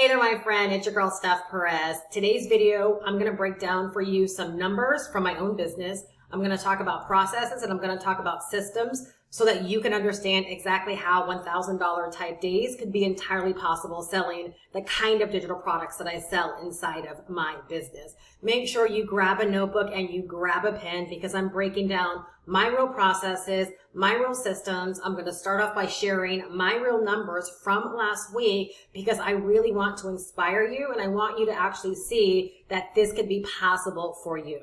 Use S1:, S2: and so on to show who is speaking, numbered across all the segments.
S1: Hey there, my friend. It's your girl, Steph Perez. Today's video, I'm going to break down for you some numbers from my own business. I'm going to talk about processes and I'm going to talk about systems so that you can understand exactly how $1,000 type days could be entirely possible selling the kind of digital products that I sell inside of my business. Make sure you grab a notebook and you grab a pen because I'm breaking down my real processes, my real systems. I'm going to start off by sharing my real numbers from last week because I really want to inspire you and I want you to actually see that this could be possible for you.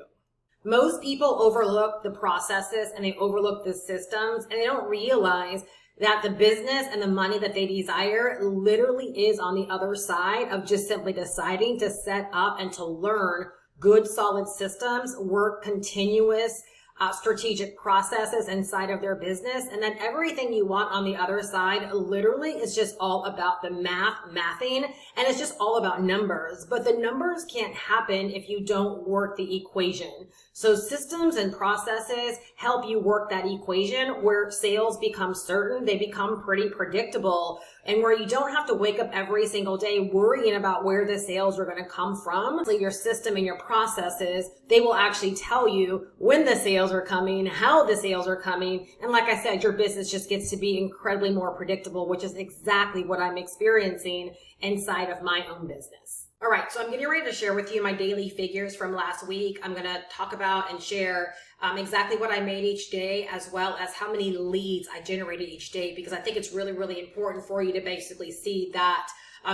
S1: Most people overlook the processes and they overlook the systems and they don't realize that the business and the money that they desire literally is on the other side of just simply deciding to set up and to learn good, solid systems, work continuous, strategic processes inside of their business, and then everything you want on the other side literally is just all about the mathing, and it's just all about numbers. But the numbers can't happen if you don't work the equation. So systems and processes help you work that equation where sales become certain, they become pretty predictable, and where you don't have to wake up every single day worrying about where the sales are going to come from. So your system and your processes, they will actually tell you when the sales are coming, how the sales are coming. And like I said, your business just gets to be incredibly more predictable, which is exactly what I'm experiencing inside of my own business. All right, so I'm getting ready to share with you my daily figures from last week. I'm going to talk about and share exactly what I made each day, as well as how many leads I generated each day, because I think it's really, really important for you to basically see that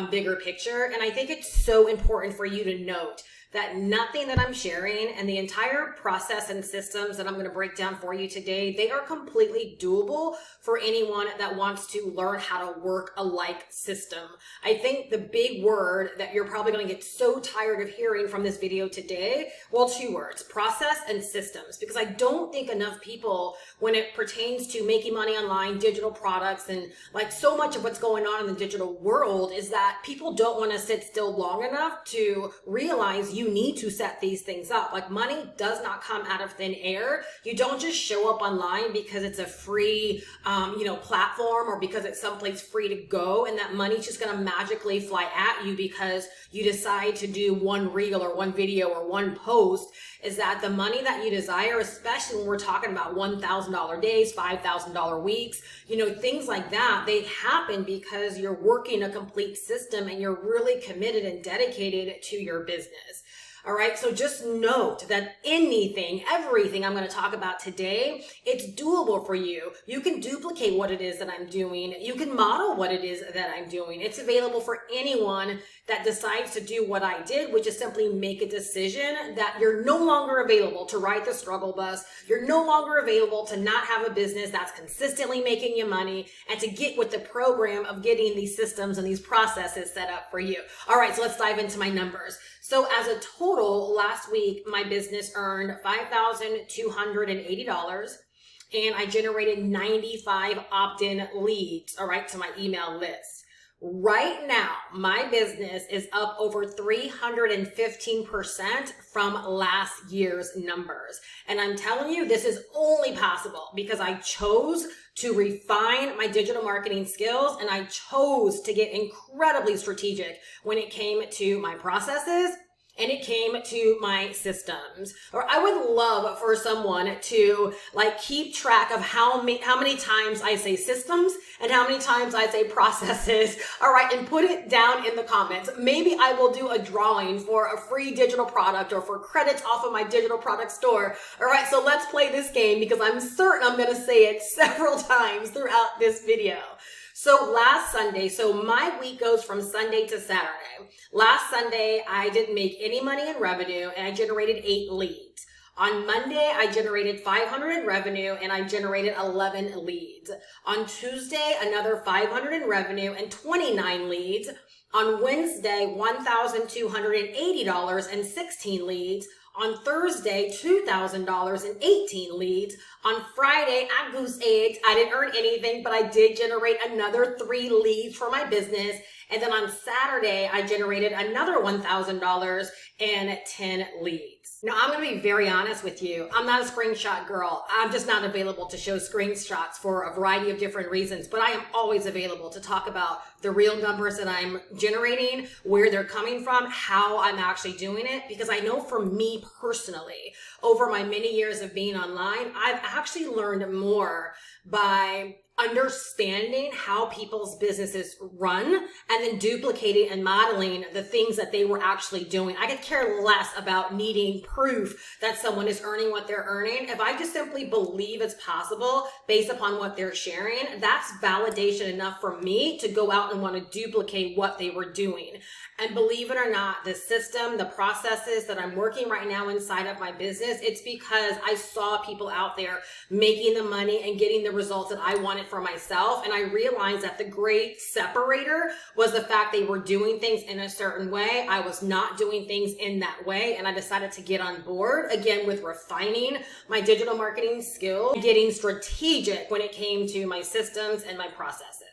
S1: bigger picture. And I think it's so important for you to note that nothing that I'm sharing and the entire process and systems that I'm going to break down for you today, they are completely doable for anyone that wants to learn how to work a like system. I think the big word that you're probably going to get so tired of hearing from this video today, well, two words, process and systems, because I don't think enough people, when it pertains to making money online, digital products, and like so much of what's going on in the digital world is that people don't want to sit still long enough to realize you need to set these things up. Like money does not come out of thin air. You don't just show up online because it's a free, platform or because it's someplace free to go and that money's just going to magically fly at you because you decide to do one reel or one video or one post. Is that the money that you desire, especially when we're talking about $1,000 days, $5,000 weeks, things like that, they happen because you're working a complete system and you're really committed and dedicated to your business. All right, so just note that everything I'm going to talk about today, it's doable for you. You can duplicate what it is that I'm doing. You can model what it is that I'm doing. It's available for anyone that decides to do what I did, which is simply make a decision that you're no longer available to ride the struggle bus. You're no longer available to not have a business that's consistently making you money and to get with the program of getting these systems and these processes set up for you. All right, so let's dive into my numbers. So as a total, last week, my business earned $5,280 and I generated 95 opt-in leads, all right, to my email list. Right now, my business is up over 315% from last year's numbers. And I'm telling you, this is only possible because I chose to refine my digital marketing skills and I chose to get incredibly strategic when it came to my processes and it came to my systems. Or I would love for someone to keep track of how many times I say systems and how many times I say processes. All right, and put it down in the comments. Maybe I will do a drawing for a free digital product or for credits off of my digital product store. All right, so let's play this game because I'm certain I'm going to say it several times throughout this video. So last Sunday, so my week goes from Sunday to Saturday. Last Sunday, I didn't make any money in revenue and I generated 8 leads. On Monday, I generated 500 in revenue and I generated 11 leads. On Tuesday, another 500 in revenue and 29 leads. On Wednesday, $1,280 and 16 leads. On Thursday, $2,000 and 18 leads. On Friday, I goose egged. I didn't earn anything, but I did generate another 3 leads for my business. And then on Saturday, I generated another $1,000 and 10 leads. Now, I'm going to be very honest with you. I'm not a screenshot girl. I'm just not available to show screenshots for a variety of different reasons, but I am always available to talk about the real numbers that I'm generating, where they're coming from, how I'm actually doing it, because I know for me personally, over my many years of being online, I've actually learned more by understanding how people's businesses run and then duplicating and modeling the things that they were actually doing. I could care less about needing proof that someone is earning what they're earning. If I just simply believe it's possible based upon what they're sharing, that's validation enough for me to go out and want to duplicate what they were doing. And believe it or not, the system, the processes that I'm working right now inside of my business, it's because I saw people out there making the money and getting the results that I wanted for myself. And I realized that the great separator was the fact they were doing things in a certain way. I was not doing things in that way. And I decided to get on board again with refining my digital marketing skills, getting strategic when it came to my systems and my processes.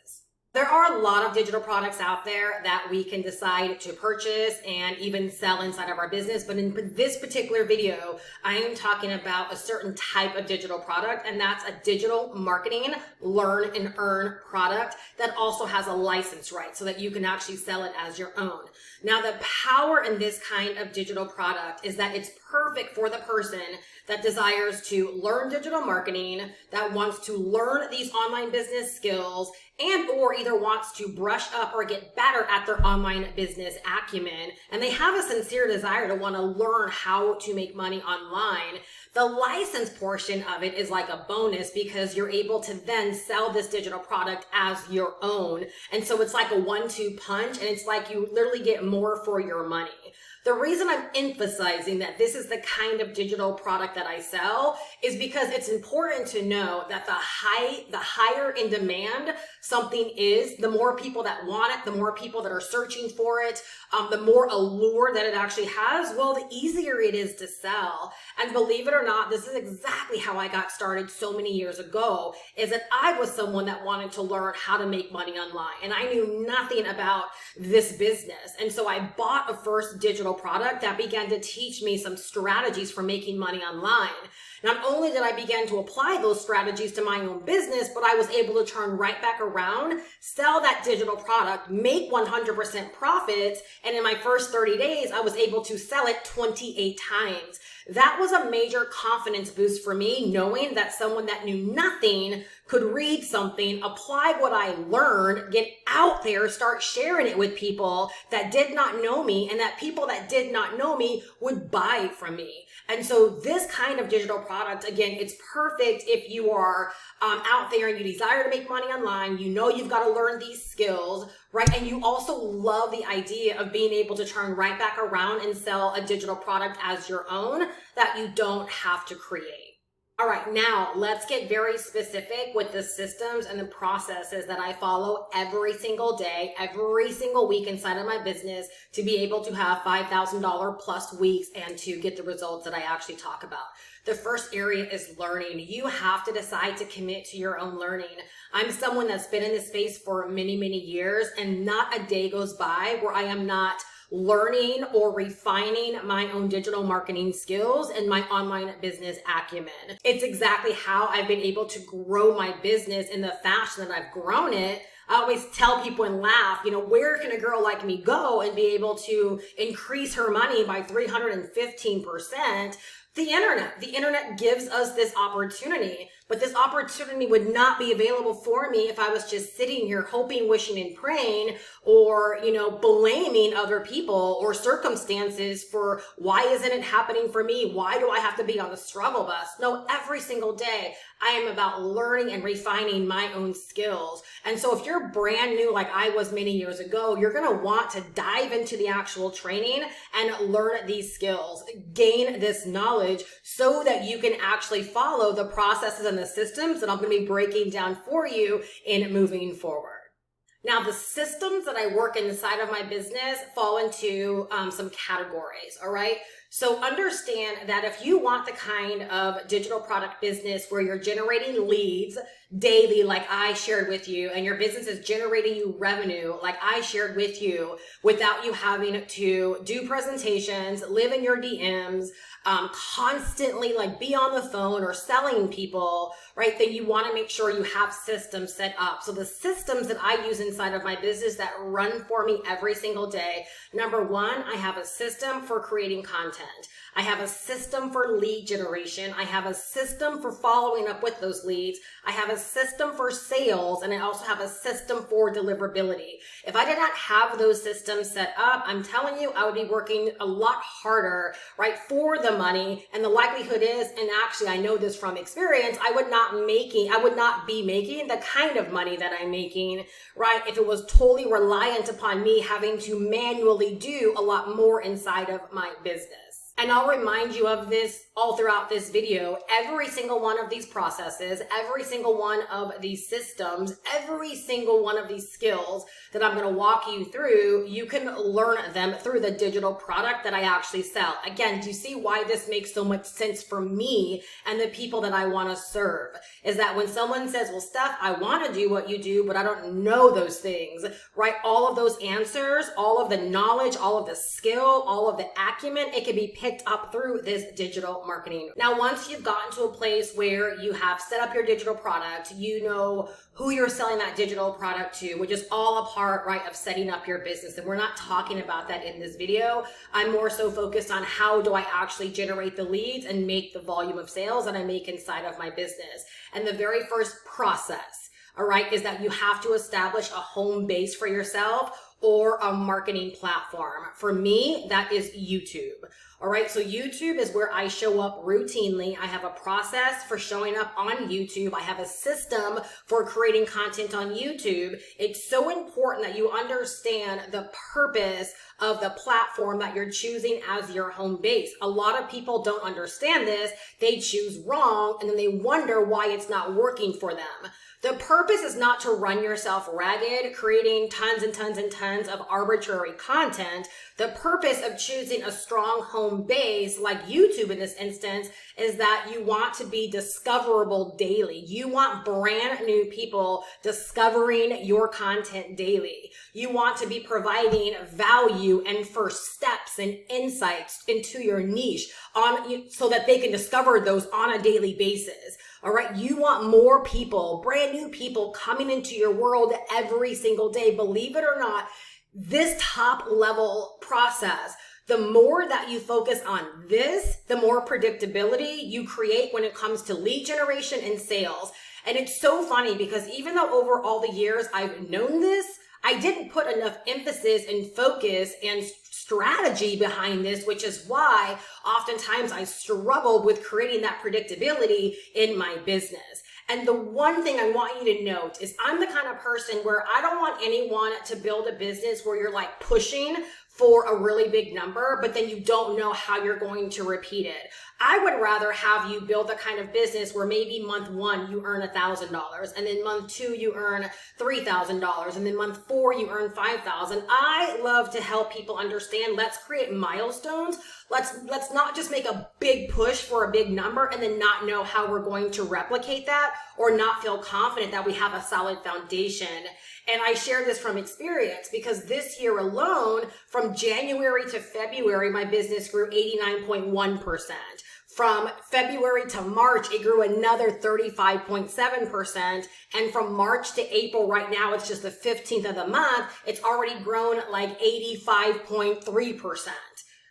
S1: There are a lot of digital products out there that we can decide to purchase and even sell inside of our business. But in this particular video, I am talking about a certain type of digital product, and that's a digital marketing learn and earn product that also has a license, right? So that you can actually sell it as your own. Now, the power in this kind of digital product is that it's perfect for the person that desires to learn digital marketing, that wants to learn these online business skills, and or either wants to brush up or get better at their online business acumen, and they have a sincere desire to want to learn how to make money online. The license portion of it is like a bonus because you're able to then sell this digital product as your own. And so it's like a 1-2 punch, and it's like you literally get more for your money. The reason I'm emphasizing that this is the kind of digital product that I sell is because it's important to know that the higher in demand something is, the more people that want it, the more people that are searching for it, the more allure that it actually has, well, the easier it is to sell. And believe it or not, this is exactly how I got started so many years ago, is that I was someone that wanted to learn how to make money online. And I knew nothing about this business. And so I bought a first digital product that began to teach me some strategies for making money online. Not only did I begin to apply those strategies to my own business, but I was able to turn right back around, sell that digital product, make 100% profits, and in my first 30 days, I was able to sell it 28 times. That was a major confidence boost for me, knowing that someone that knew nothing could read something, apply what I learned, get out there, start sharing it with people that did not know me, and that people that did not know me would buy from me. And so this kind of digital product, again, it's perfect if you are out there and you desire to make money online, you know you've got to learn these skills, right? And you also love the idea of being able to turn right back around and sell a digital product as your own that you don't have to create. All right, now let's get very specific with the systems and the processes that I follow every single day, every single week inside of my business to be able to have $5,000 plus weeks and to get the results that I actually talk about. The first area is learning. You have to decide to commit to your own learning. I'm someone that's been in this space for many, many years, and not a day goes by where I am not learning or refining my own digital marketing skills and my online business acumen. It's exactly how I've been able to grow my business in the fashion that I've grown it. I always tell people and laugh, where can a girl like me go and be able to increase her money by 315%? The internet gives us this opportunity, but this opportunity would not be available for me if I was just sitting here hoping, wishing, and praying, or, blaming other people or circumstances for why isn't it happening for me? Why do I have to be on the struggle bus? No, every single day I am about learning and refining my own skills. And so if you're brand new, like I was many years ago, you're going to want to dive into the actual training and learn these skills, gain this knowledge so that you can actually follow the processes and the systems that I'm going to be breaking down for you in moving forward. Now, the systems that I work inside of my business fall into some categories, all right? So understand that if you want the kind of digital product business where you're generating leads daily, like I shared with you, and your business is generating you revenue, like I shared with you, without you having to do presentations, live in your DMs, constantly like be on the phone or selling people, right? Then you want to make sure you have systems set up. So the systems that I use inside of my business that run for me every single day. Number one, I have a system for creating content. I have a system for lead generation. I have a system for following up with those leads. I have a system for sales, and I also have a system for deliverability. If I did not have those systems set up, I'm telling you, I would be working a lot harder, right, for the money. And the likelihood is, and actually I know this from experience, I would not be making the kind of money that I'm making, right, if it was totally reliant upon me having to manually do a lot more inside of my business. And I'll remind you of this all throughout this video. Every single one of these processes, every single one of these systems, every single one of these skills that I'm going to walk you through, you can learn them through the digital product that I actually sell. Again, do you see why this makes so much sense for me and the people that I want to serve? Is that when someone says, well, Steph, I want to do what you do, but I don't know those things, right? All of those answers, all of the knowledge, all of the skill, all of the acumen, it can be picked up through this digital marketing. Now, once you've gotten to a place where you have set up your digital product, you know who you're selling that digital product to, which is all a part, right, of setting up your business. And we're not talking about that in this video. I'm more so focused on how do I actually generate the leads and make the volume of sales that I make inside of my business. And the very first process, all right, is that you have to establish a home base for yourself or a marketing platform. For me, that is YouTube. All right, so YouTube is where I show up routinely. I have a process for showing up on YouTube. I have a system for creating content on YouTube. It's so important that you understand the purpose of the platform that you're choosing as your home base. A lot of people don't understand this. They choose wrong, and then they wonder why it's not working for them. The purpose is not to run yourself ragged, creating tons and tons and tons of arbitrary content. The purpose of choosing a strong home base like YouTube in this instance is that you want to be discoverable daily. You want brand new people discovering your content daily. You want to be providing value and first steps and insights into your niche so that they can discover those on a daily basis. All right. You want more people, brand new people coming into your world every single day. Believe it or not, this top level process, the more that you focus on this, the more predictability you create when it comes to lead generation and sales. And it's so funny because even though over all the years I've known this, I didn't put enough emphasis and focus and strategy behind this, which is why oftentimes I struggled with creating that predictability in my business. And the one thing I want you to note is I'm the kind of person where I don't want anyone to build a business where you're like pushing for a really big number, but then you don't know how you're going to repeat it. I would rather have you build the kind of business where maybe month one you earn $1,000, and then month two you earn $3,000, and then month four you earn $5,000. I love to help people understand. Let's create milestones. Let's not just make a big push for a big number and then not know how we're going to replicate that or not feel confident that we have a solid foundation. And I share this from experience because this year alone, from January to February, my business grew 89.1%. From February to March, it grew another 35.7%. And from March to April, right now, it's just the 15th of the month, it's already grown like 85.3%.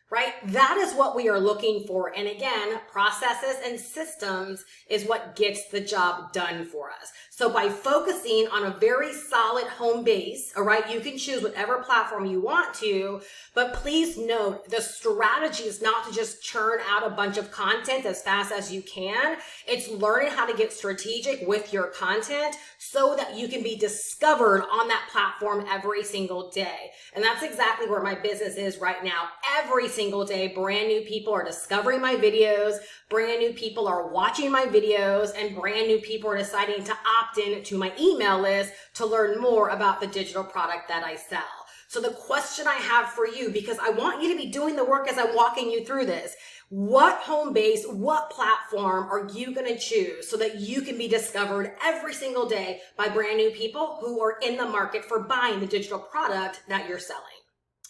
S1: Right? That is what we are looking for. And again, processes and systems is what gets the job done for us. So by focusing on a very solid home base, all right, you can choose whatever platform you want to, but please note the strategy is not to just churn out a bunch of content as fast as you can. It's learning how to get strategic with your content so that you can be discovered on that platform every single day. And that's exactly where my business is right now. Every single day, brand new people are discovering my videos, brand new people are watching my videos, and brand new people are deciding to opt in to my email list to learn more about the digital product that I sell. So the question I have for you, because I want you to be doing the work as I'm walking you through this, what home base, what platform are you going to choose so that you can be discovered every single day by brand new people who are in the market for buying the digital product that you're selling?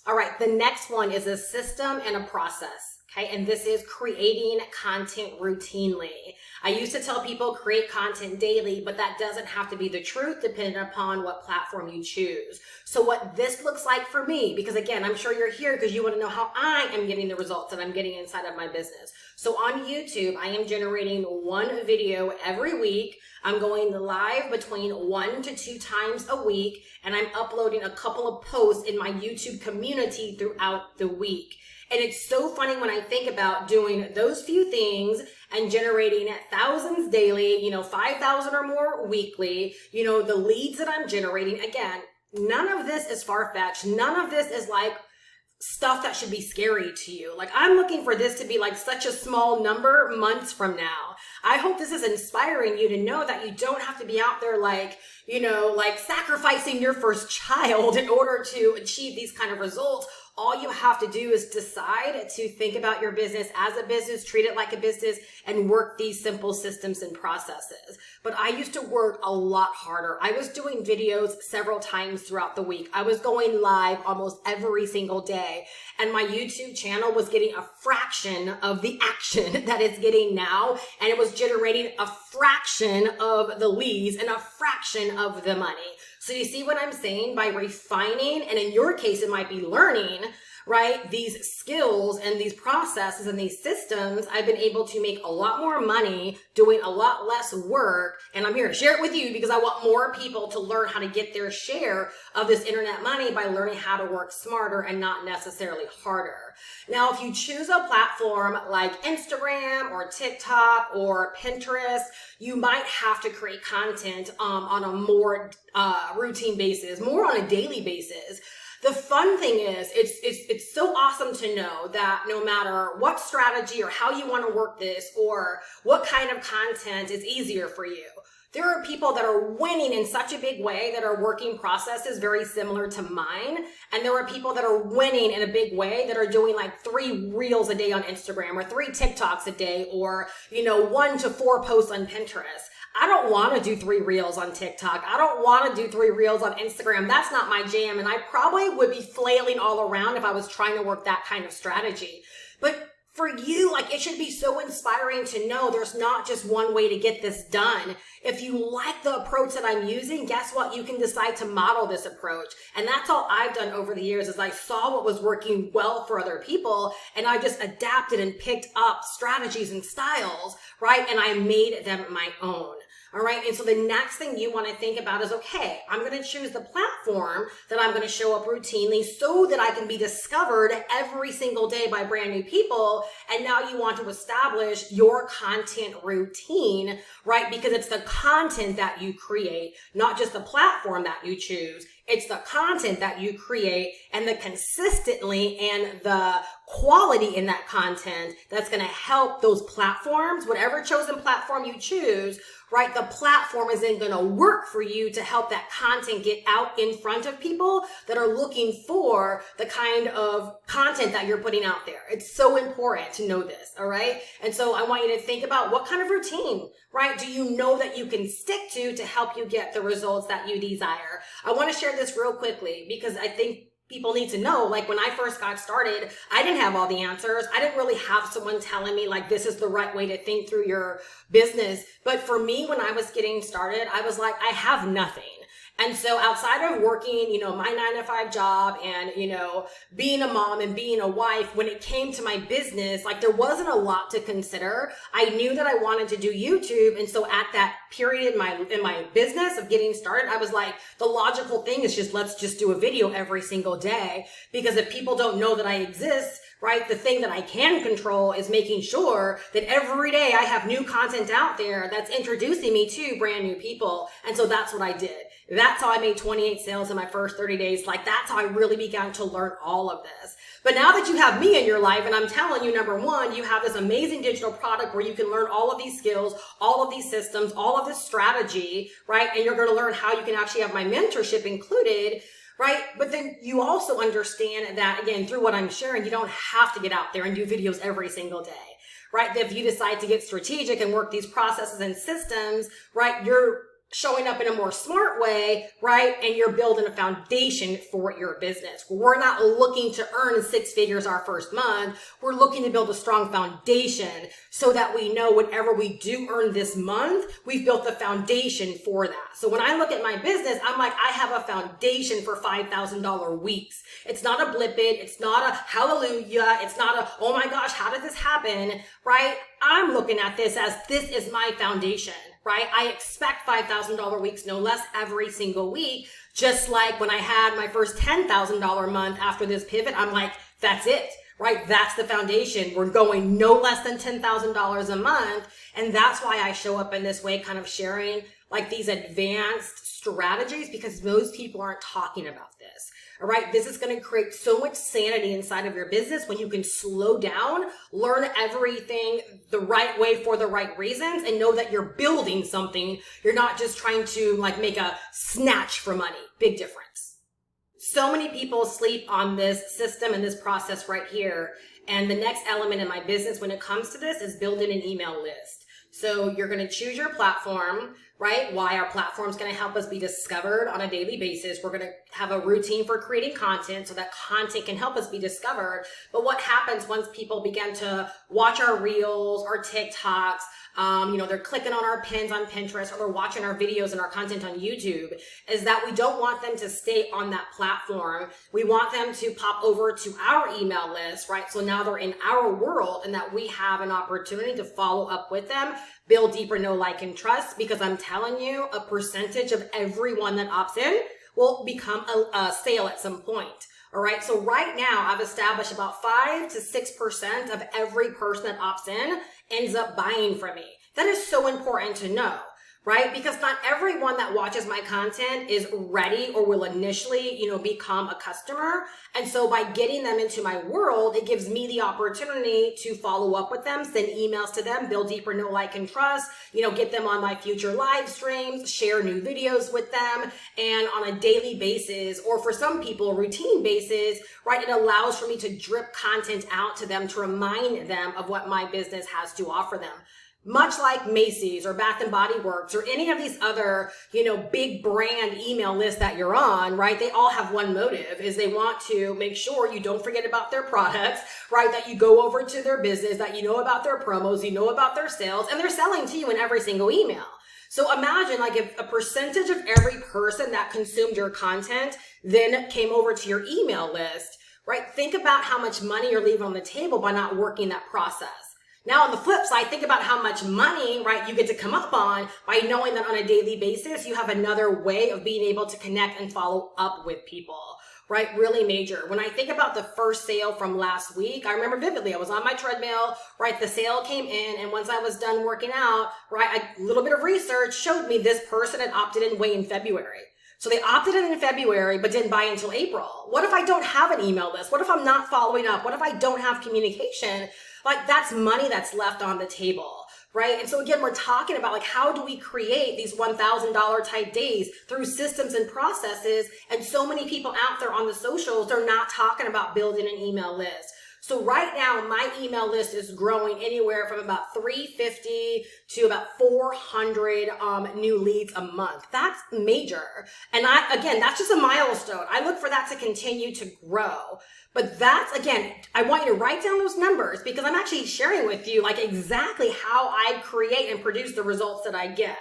S1: All right, the next one is a system and a process. Okay, and this is creating content routinely. I used to tell people create content daily, but that doesn't have to be the truth depending upon what platform you choose. So what this looks like for me, because again, I'm sure you're here because you want to know how I am getting the results that I'm getting inside of my business. So on YouTube, I am generating one video every week. I'm going live between 1 to 2 times a week, and I'm uploading a couple of posts in my YouTube community throughout the week. And it's so funny when I think about doing those few things and generating thousands daily, 5,000 or more weekly, the leads that I'm generating. Again, none of this is far-fetched. None of this is like stuff that should be scary to you. Like, I'm looking for this to be like such a small number months from now. I hope this is inspiring you to know that you don't have to be out there like sacrificing your first child in order to achieve these kind of results. All you have to do is decide to think about your business as a business, treat it like a business, and work these simple systems and processes. But I used to work a lot harder. I was doing videos several times throughout the week. I was going live almost every single day. And my YouTube channel was getting a fraction of the action that it's getting now. And it was generating a fraction of the leads and a fraction of the money. So you see what I'm saying? By refining, and in your case, it might be learning, right? These skills and these processes and these systems, I've been able to make a lot more money doing a lot less work. And I'm here to share it with you because I want more people to learn how to get their share of this internet money by learning how to work smarter and not necessarily harder. Now, if you choose a platform like Instagram or TikTok or Pinterest, you might have to create content on a more routine basis, more on a daily basis. The fun thing is, it's so awesome to know that no matter what strategy or how you want to work this or what kind of content is easier for you, there are people that are winning in such a big way that are working processes very similar to mine. And there are people that are winning in a big way that are doing like 3 reels a day on Instagram or 3 TikToks a day or, 1 to 4 posts on Pinterest. I don't want to do 3 reels on TikTok. I don't want to do 3 reels on Instagram. That's not my jam. And I probably would be flailing all around if I was trying to work that kind of strategy. But for you, it should be so inspiring to know there's not just one way to get this done. If you like the approach that I'm using, guess what? You can decide to model this approach. And that's all I've done over the years is I saw what was working well for other people and I just adapted and picked up strategies and styles, right? And I made them my own. All right. And so the next thing you want to think about is, okay, I'm going to choose the platform that I'm going to show up routinely so that I can be discovered every single day by brand new people. And now you want to establish your content routine, right? Because it's the content that you create, not just the platform that you choose. It's the content that you create and the consistently and the quality in that content that's going to help those platforms, whatever chosen platform you choose, right? The platform is then going to work for you to help that content get out in front of people that are looking for the kind of content that you're putting out there. It's so important to know this, all right? And so I want you to think about what kind of routine, right, do you know that you can stick to help you get the results that you desire? I want to share this real quickly because I think people need to know, when I first got started, I didn't have all the answers. I didn't really have someone telling me, this is the right way to think through your business. But for me, when I was getting started, I was like, I have nothing. And so outside of working, my 9-to-5 job and, being a mom and being a wife, when it came to my business, there wasn't a lot to consider. I knew that I wanted to do YouTube. And so at that period in my business of getting started, I was like, the logical thing is let's just do a video every single day. Because if people don't know that I exist, right, the thing that I can control is making sure that every day I have new content out there that's introducing me to brand new people. And so that's what I did. That's how I made 28 sales in my first 30 days. That's how I really began to learn all of this. But now that you have me in your life, and I'm telling you, number one, you have this amazing digital product where you can learn all of these skills, all of these systems, all of this strategy, right? And you're going to learn how you can actually have my mentorship included, right? But then you also understand that, again, through what I'm sharing, you don't have to get out there and do videos every single day, right? If you decide to get strategic and work these processes and systems, right, you're showing up in a more smart way, right? And you're building a foundation for your business. We're not looking to earn 6 figures our first month. We're looking to build a strong foundation so that we know whenever we do earn this month, we've built the foundation for that. So when I look at my business, I'm like, I have a foundation for $5,000 weeks. It's not a blip it. It's not a hallelujah. It's not a, oh my gosh, how did this happen? Right? I'm looking at this as this is my foundation. Right? I expect $5,000 weeks, no less, every single week. Just like when I had my first $10,000 month after this pivot, I'm like, that's it, right? That's the foundation. We're going no less than $10,000 a month. And that's why I show up in this way, kind of sharing like these advanced strategies, because most people aren't talking about this. All right. This is going to create so much sanity inside of your business when you can slow down, learn everything the right way for the right reasons, and know that you're building something. You're not just trying to like make a snatch for money. Big difference. So many people sleep on this system and this process right here. And the next element in my business when it comes to this is building an email list. So you're going to choose your platform, right? Why our platform is going to help us be discovered on a daily basis. We're going to have a routine for creating content so that content can help us be discovered. But what happens once people begin to watch our reels, our TikToks, they're clicking on our pins on Pinterest, or they're watching our videos and our content on YouTube, is that we don't want them to stay on that platform. We want them to pop over to our email list, right? So now they're in our world, and that we have an opportunity to follow up with them, build deeper know, like, and trust, because I'm telling you, a percentage of everyone that opts in will become a sale at some point. All right. So right now I've established about 5 to 6% of every person that opts in ends up buying from me. That is so important to know, right? Because not everyone that watches my content is ready or will initially, become a customer. And so by getting them into my world, it gives me the opportunity to follow up with them, send emails to them, build deeper know, like, and trust, get them on my future live streams, share new videos with them. And on a daily basis, or for some people, a routine basis, right? It allows for me to drip content out to them to remind them of what my business has to offer them. Much like Macy's or Bath and Body Works or any of these other, big brand email lists that you're on, right? They all have one motive, is they want to make sure you don't forget about their products, right? That you go over to their business, that you know about their promos, you know about their sales, and they're selling to you in every single email. So imagine like if a percentage of every person that consumed your content then came over to your email list, right? Think about how much money you're leaving on the table by not working that process. Now, on the flip side, think about how much money, right, you get to come up on by knowing that on a daily basis, you have another way of being able to connect and follow up with people, right? Really major. When I think about the first sale from last week, I remember vividly, I was on my treadmill, right? The sale came in, and once I was done working out, right, a little bit of research showed me this person had opted in way in February. So they opted in February, but didn't buy until April. What if I don't have an email list? What if I'm not following up? What if I don't have communication? Like, that's money that's left on the table, right? And so again, we're talking about like, how do we create these $1,000 type days through systems and processes? And so many people out there on the socials, they're not talking about building an email list. So right now, my email list is growing anywhere from about 350 to about 400 new leads a month. That's major. And that's just a milestone. I look for that to continue to grow. But that's, again, I want you to write down those numbers, because I'm actually sharing with you like exactly how I create and produce the results that I get.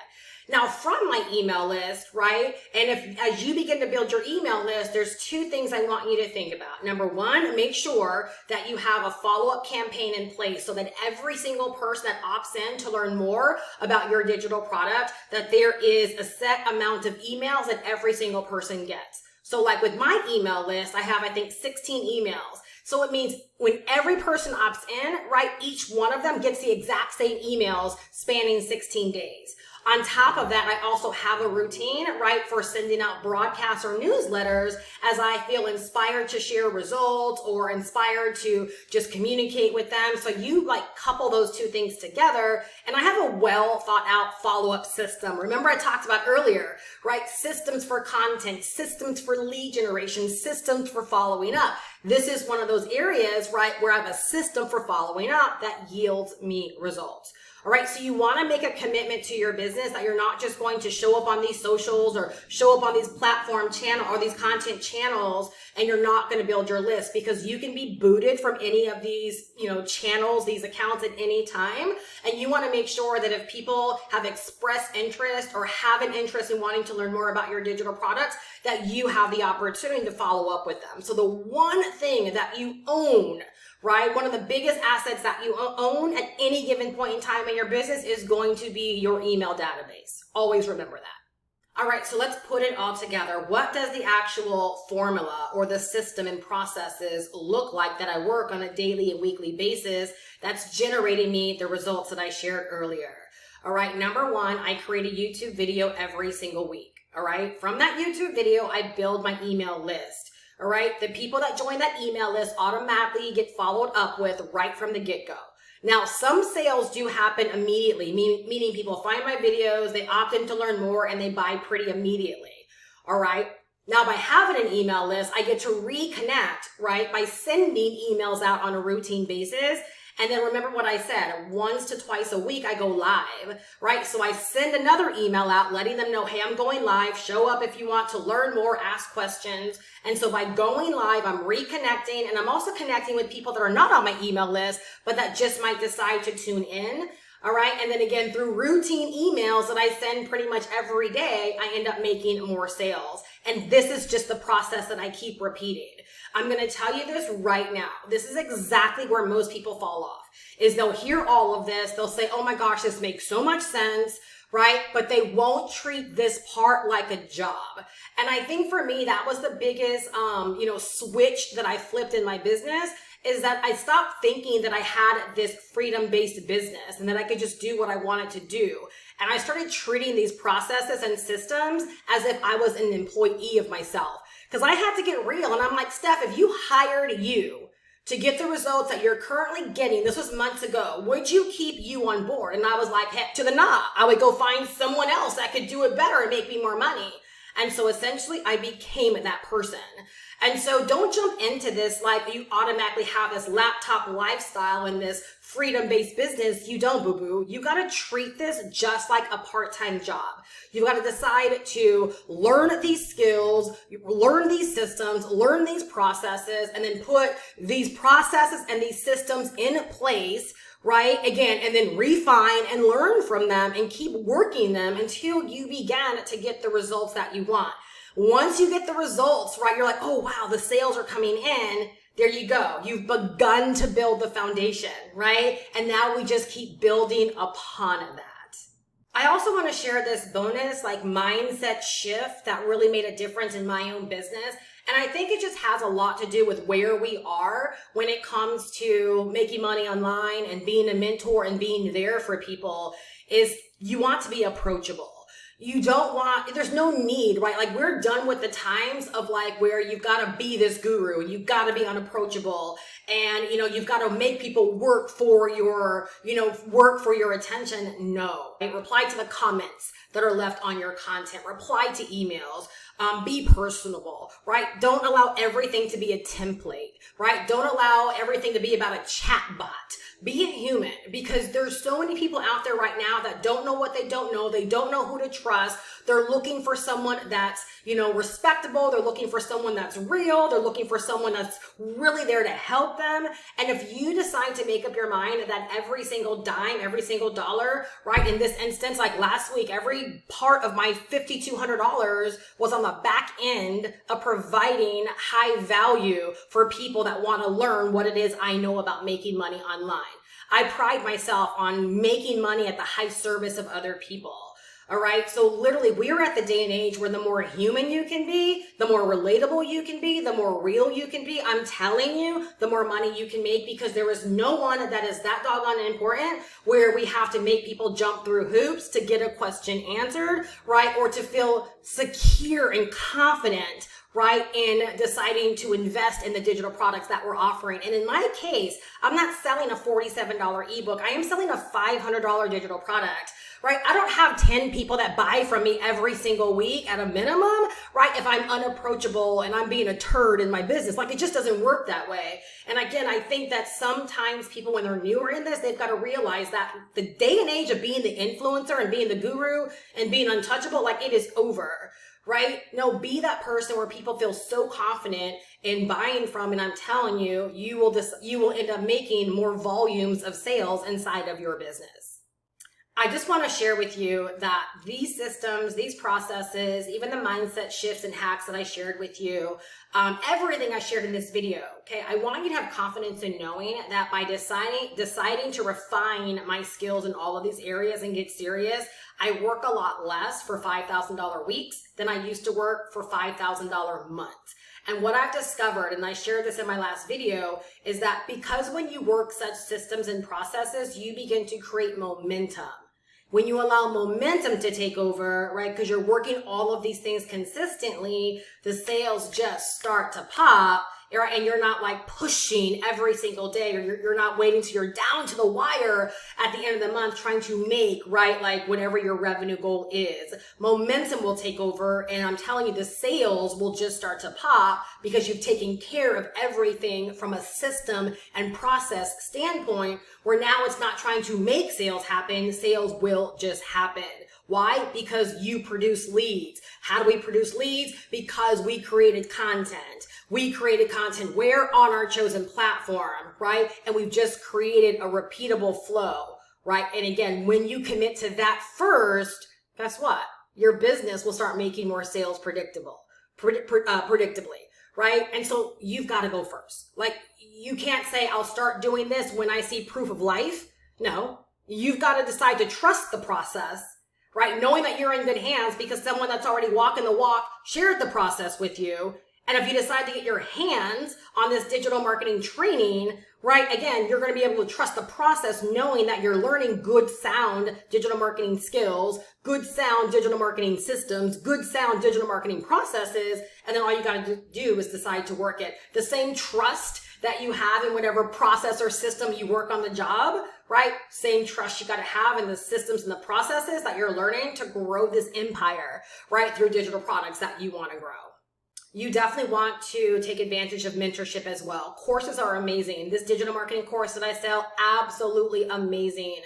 S1: Now, from my email list, right? And as you begin to build your email list, there's 2 things I want you to think about. Number 1, make sure that you have a follow-up campaign in place so that every single person that opts in to learn more about your digital product, that there is a set amount of emails that every single person gets. So like with my email list, I have, I think, 16 emails. So it means when every person opts in, right, each one of them gets the exact same emails spanning 16 days. On top of that, I also have a routine, right, for sending out broadcasts or newsletters as I feel inspired to share results or inspired to just communicate with them. So you like couple those two things together, and I have a well thought out follow-up system. Remember I talked about earlier, right? Systems for content, systems for lead generation, systems for following up. This is one of those areas, right, where I have a system for following up that yields me results. All right, so you want to make a commitment to your business that you're not just going to show up on these socials or show up on these platform channel or these content channels and you're not going to build your list, because you can be booted from any of these, channels, these accounts at any time. And you want to make sure that if people have expressed interest or have an interest in wanting to learn more about your digital products, that you have the opportunity to follow up with them. So the one thing that you own, right? One of the biggest assets that you own at any given point in time in your business is going to be your email database. Always remember that. All right, so let's put it all together. What does the actual formula or the system and processes look like that I work on a daily and weekly basis that's generating me the results that I shared earlier? All right, number one, I create a YouTube video every single week. All right, from that YouTube video, I build my email list. All right, the people that join that email list automatically get followed up with right from the get-go. Now, some sales do happen immediately, meaning people find my videos, they opt in to learn more, and they buy pretty immediately. All right, now by having an email list, I get to reconnect, right, by sending emails out on a routine basis. And then remember what I said, once to twice a week, I go live, right? So I send another email out letting them know, hey, I'm going live. Show up if you want to learn more, ask questions. And so by going live, I'm reconnecting, and I'm also connecting with people that are not on my email list, but that just might decide to tune in. All right. And then again, through routine emails that I send pretty much every day, I end up making more sales. And this is just the process that I keep repeating. I'm going to tell you this right now. This is exactly where most people fall off, is they'll hear all of this. They'll say, oh my gosh, this makes so much sense, right? But they won't treat this part like a job. And I think for me, that was the biggest, switch that I flipped in my business, is that I stopped thinking that I had this freedom-based business and that I could just do what I wanted to do. And I started treating these processes and systems as if I was an employee of myself. Because I had to get real. And I'm like, Steph, if you hired you to get the results that you're currently getting, this was months ago, would you keep you on board? And I was like, heck to the nah. I would go find someone else that could do it better and make me more money. And so essentially I became that person. And so don't jump into this like you automatically have this laptop lifestyle and this freedom-based business. You don't, boo-boo. You got to treat this just like a part-time job. You've got to decide to learn these skills, learn these systems, learn these processes, and then put these processes and these systems in place, right? Again, and then refine and learn from them and keep working them until you begin to get the results that you want. Once you get the results, right, you're like, oh, wow, the sales are coming in. There you go. You've begun to build the foundation, right? And now we just keep building upon that. I also want to share this bonus mindset shift that really made a difference in my own business. And I think it just has a lot to do with where we are when it comes to making money online and being a mentor and being there for people, is you want to be approachable. You don't want, there's no need, right? Like we're done with the times of where you've got to be this guru and you've got to be unapproachable and, you've got to make people work for your attention. No. Reply to the comments that are left on your content. Reply to emails. Be personable, right? Don't allow everything to be a template, right? Don't allow everything to be about a chat bot. Be a human, because there's so many people out there right now that don't know what they don't know. They don't know who to trust. They're looking for someone that's, respectable. They're looking for someone that's real. They're looking for someone that's really there to help them. And if you decide to make up your mind that every single dime, every single dollar, right? In this instance, like last week, every part of my $5,200 was on the back end of providing high value for people that want to learn what it is I know about making money online. I pride myself on making money at the high service of other people. All right. So literally we are at the day and age where the more human you can be, the more relatable you can be, the more real you can be. I'm telling you, the more money you can make, because there is no one that is that doggone important where we have to make people jump through hoops to get a question answered, right? Or to feel secure and confident, right, in deciding to invest in the digital products that we're offering. And in my case, I'm not selling a $47 ebook. I am selling a $500 digital product, right? I don't have 10 people that buy from me every single week at a minimum, right? If I'm unapproachable and I'm being a turd in my business, like it just doesn't work that way. And again, I think that sometimes people, when they're newer in this, they've got to realize that the day and age of being the influencer and being the guru and being untouchable, like it is over. Right? No, be that person where people feel so confident in buying from. And I'm telling you, you will end up making more volumes of sales inside of your business. I just want to share with you that these systems, these processes, even the mindset shifts and hacks that I shared with you, everything I shared in this video, okay, I want you to have confidence in knowing that by deciding to refine my skills in all of these areas and get serious, I work a lot less for $5,000 weeks than I used to work for $5,000 months. And what I've discovered, and I shared this in my last video, is that because when you work such systems and processes, you begin to create momentum. When you allow momentum to take over, right, because you're working all of these things consistently, the sales just start to pop, right? And you're not like pushing every single day, or you're not waiting till you're down to the wire at the end of the month trying to make, right, like whatever your revenue goal is. Momentum will take over, and I'm telling you, the sales will just start to pop because you've taken care of everything from a system and process standpoint, where now it's not trying to make sales happen. Sales will just happen. Why? Because you produce leads. How do we produce leads? Because we created content. We created content where? On our chosen platform, right? And we've just created a repeatable flow, right? And again, when you commit to that first, guess what? Your business will start making more sales predictably, right? And so you've got to go first. Like, you can't say, I'll start doing this when I see proof of life. No, you've got to decide to trust the process, right? Knowing that you're in good hands because someone that's already walking the walk shared the process with you. And if you decide to get your hands on this digital marketing training, right, again, you're going to be able to trust the process, knowing that you're learning good, sound digital marketing skills, good, sound digital marketing systems, good, sound digital marketing processes. And then all you got to do is decide to work it. The same trust that you have in whatever process or system you work on the job, right? Same trust you got to have in the systems and the processes that you're learning to grow this empire, right, through digital products that you want to grow. You definitely want to take advantage of mentorship as well. Courses are amazing. This digital marketing course that I sell, absolutely amazing.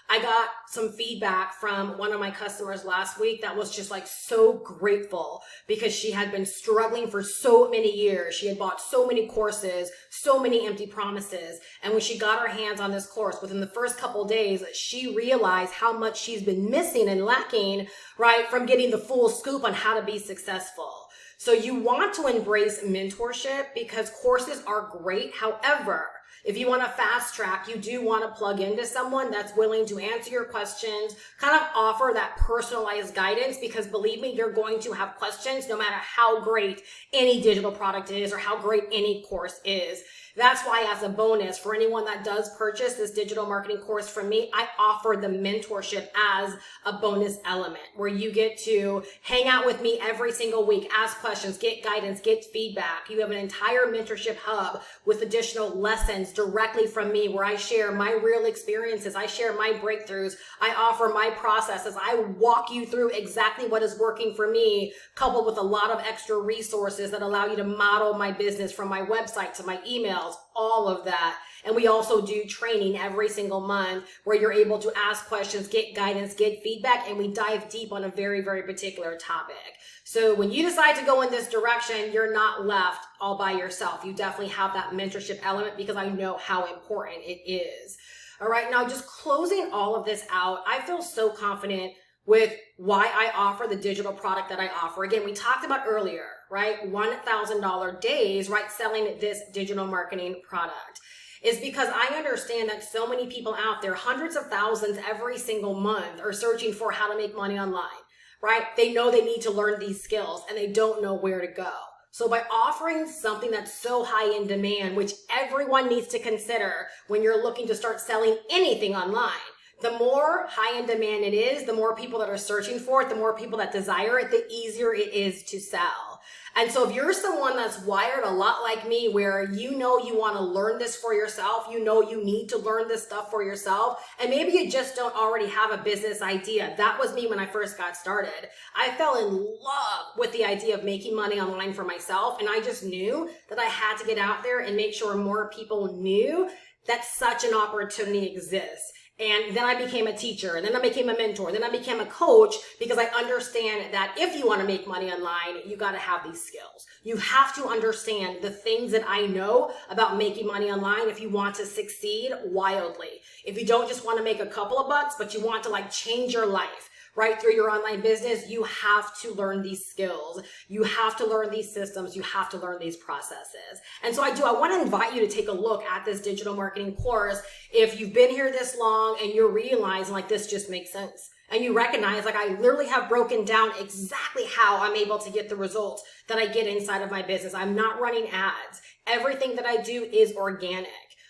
S1: I got some feedback from one of my customers last week that was just like so grateful because she had been struggling for so many years. She had bought so many courses, so many empty promises. And when she got her hands on this course, within the first couple of days, she realized how much she's been missing and lacking, right, from getting the full scoop on how to be successful. So you want to embrace mentorship because courses are great. However, if you want to fast track, you do want to plug into someone that's willing to answer your questions, kind of offer that personalized guidance, because believe me, you're going to have questions no matter how great any digital product is or how great any course is. That's why, as a bonus for anyone that does purchase this digital marketing course from me, I offer the mentorship as a bonus element where you get to hang out with me every single week, ask questions, get guidance, get feedback. You have an entire mentorship hub with additional lessons directly from me where I share my real experiences. I share my breakthroughs. I offer my processes. I walk you through exactly what is working for me, coupled with a lot of extra resources that allow you to model my business from my website to my emails, all of that. And we also do training every single month where you're able to ask questions, get guidance, get feedback, and we dive deep on a very, very particular topic. So when you decide to go in this direction, you're not left all by yourself. You definitely have that mentorship element because I know how important it is. All right, now just closing all of this out, I feel so confident with why I offer the digital product that I offer. Again, we talked about earlier, right? $1,000 days, right? Selling this digital marketing product is because I understand that so many people out there, hundreds of thousands every single month, are searching for how to make money online, right? They know they need to learn these skills and they don't know where to go. So by offering something that's so high in demand, which everyone needs to consider when you're looking to start selling anything online, the more high in demand it is, the more people that are searching for it, the more people that desire it, the easier it is to sell. And so if you're someone that's wired a lot like me, where you know you want to learn this for yourself, you know you need to learn this stuff for yourself, and maybe you just don't already have a business idea. That was me when I first got started. I fell in love with the idea of making money online for myself, and I just knew that I had to get out there and make sure more people knew that such an opportunity exists. And then I became a teacher, and then I became a mentor, then I became a coach, because I understand that if you want to make money online, you got to have these skills. You have to understand the things that I know about making money online if you want to succeed wildly. If you don't just want to make a couple of bucks, but you want to change your life, right, through your online business, you have to learn these skills. You have to learn these systems. You have to learn these processes. And so I want to invite you to take a look at this digital marketing course. If you've been here this long and you're realizing this just makes sense, and you recognize I literally have broken down exactly how I'm able to get the results that I get inside of my business. I'm not running ads. Everything that I do is organic.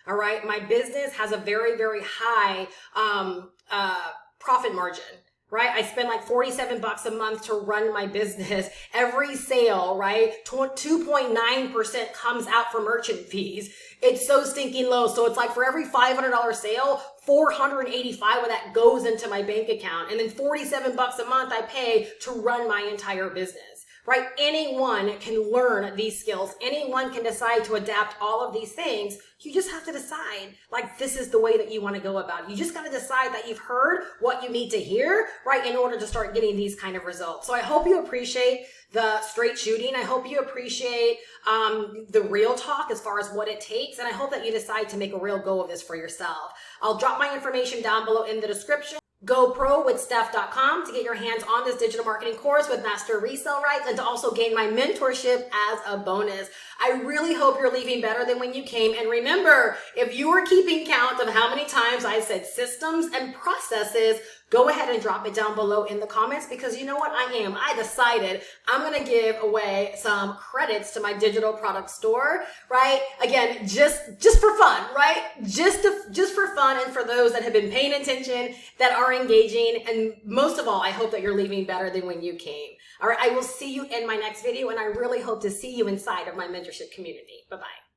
S1: All right. My business has a very, very high profit margin. Right? I spend $47 a month to run my business. Every sale, right? 2.9% comes out for merchant fees. It's so stinking low. So it's for every $500 sale, 485 of that goes into my bank account. And then $47 a month I pay to run my entire business. Right? Anyone can learn these skills. Anyone can decide to adapt all of these things. You just have to decide, this is the way that you want to go about it. You just got to decide that you've heard what you need to hear, right, in order to start getting these kind of results. So I hope you appreciate the straight shooting. I hope you appreciate the real talk as far as what it takes. And I hope that you decide to make a real go of this for yourself. I'll drop my information down below in the description. GoProWithSteph.com to get your hands on this digital marketing course with master resale rights, and to also gain my mentorship as a bonus. I really hope you're leaving better than when you came. And remember, if you are keeping count of how many times I said systems and processes, go ahead and drop it down below in the comments, because you know what I decided I'm going to give away some credits to my digital product store, right? Again, just for fun, right? Just for fun, and for those that have been paying attention, that are engaging. And most of all, I hope that you're leaving better than when you came. All right. I will see you in my next video, and I really hope to see you inside of my mentorship community. Bye-bye.